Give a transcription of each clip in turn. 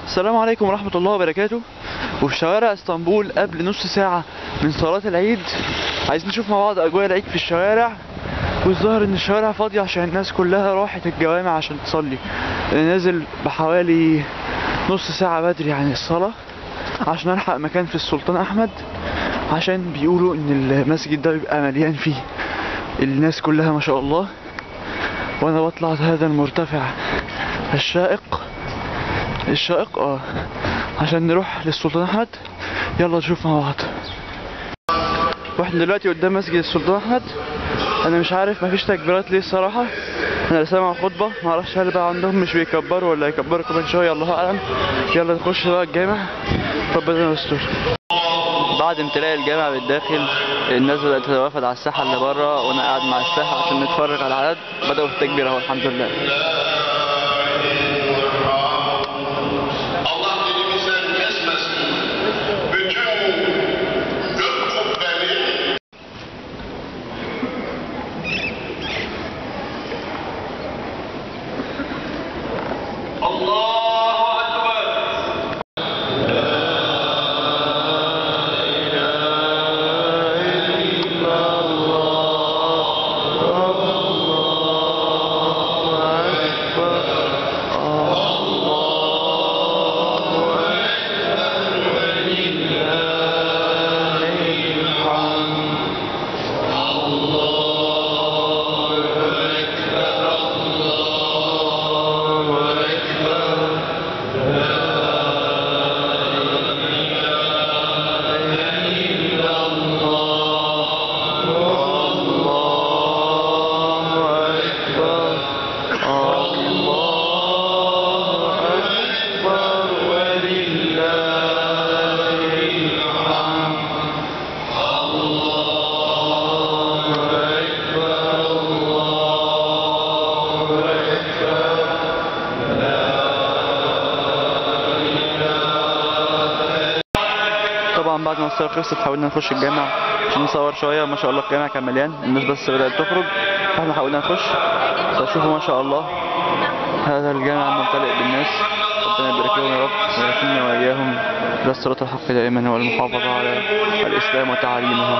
السلام عليكم ورحمة الله وبركاته. وفي شوارع اسطنبول قبل نص ساعة من صلاة العيد، عايزين نشوف مع بعض أجواء العيد في الشوارع. والظاهر إن الشوارع فاضية عشان الناس كلها راحت الجوامع عشان تصلي. أنا نازل بحوالي نص ساعة بدري عن الصلاة عشان ألحق مكان في السلطان أحمد، عشان بيقولوا إن المسجد ده بيبقى مليان فيه الناس كلها ما شاء الله. وأنا بطلع هذا المرتفع الشائق عشان نروح للسلطان احمد. يلا نشوف مع بعض. واحنا دلوقتي قدام مسجد السلطان احمد. انا مش عارف مفيش تكبيرات ليه الصراحه، انا سامع خطبه، معرفش هل بقى عندهم مش بيكبروا ولا يكبروا كمان شويه، الله اعلم. يلا نخش بقى الجامع، ربنا يستر. بعد امتلاء الجامع بالداخل، الناس بدات تتوافد على الساحه اللي بره، وانا قاعد مع الساحه عشان نتفرج على العدد. بداوا التكبير اهو الحمد لله. طبعا بعد ما الصلاة خلصت حاولنا نخش الجامع عشان نصور شوية. ما شاء الله الجامع كان مليان، الناس بس بدأت تخرج فاحنا حاولنا نخش. فشوفوا ما شاء الله هذا الجامع ممتلئ بالناس. ربنا يبارك لهم يا رب ويكرمنا وإياهم إلى الصراط الحق دائما والمحافظة على الإسلام وتعاليمه.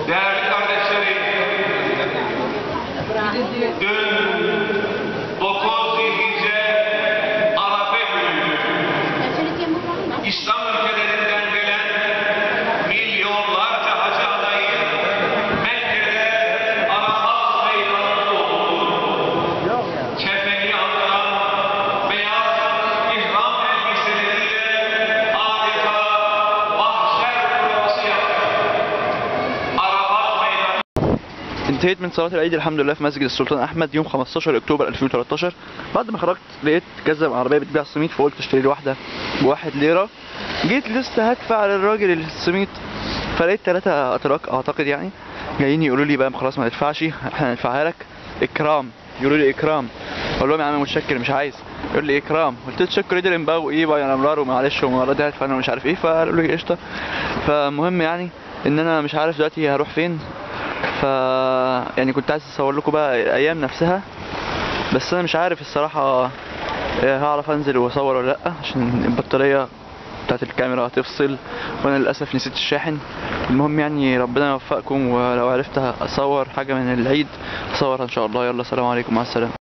Değerli kardeşlerim, dün 9 Zilhicce Arafa günü İslam ülkelerinden gelen milyonlarca hacı adayı Mekke'de Arafat meydanında oldu. Kefeni alınan beyaz ihram elbiseleriyle adeta mahşer provası yaptı. انتهيت من صلاة العيد الحمد لله في مسجد السلطان أحمد يوم 15 أكتوبر 2013. بعد ما خرجت لقيت كذا عربية بتبيع السميد، فقلت اشتري لي واحدة ب1 ليرة. جيت لسه هدفع للراجل السميد، فلقيت 3 أتراك أعتقد يعني جايين يقولوا لي بقى خلاص ما تدفعش، احنا هندفعها لك إكرام. يقولوا لي إكرام، أقول لهم يا عم متشكر مش عايز. يقول لي إكرام، قلت له تشكر يدرم بقى وإيه بقى يا ملار ومعلش ومرة دي فأنا مش عارف إيه، فقالوا لي قشطة. فمهم يعني إن أنا مش عارف دلوقتي هروح فين. يعني كنت عايز اصور لكم بقى الايام نفسها، بس انا مش عارف الصراحه هعرف انزل واصور ولا لا، عشان البطاريه بتاعت الكاميرا هتفصل وانا للاسف نسيت الشاحن. المهم يعني ربنا يوفقكم، ولو عرفت اصور حاجه من العيد اصورها ان شاء الله. يلا سلام عليكم، مع السلامه.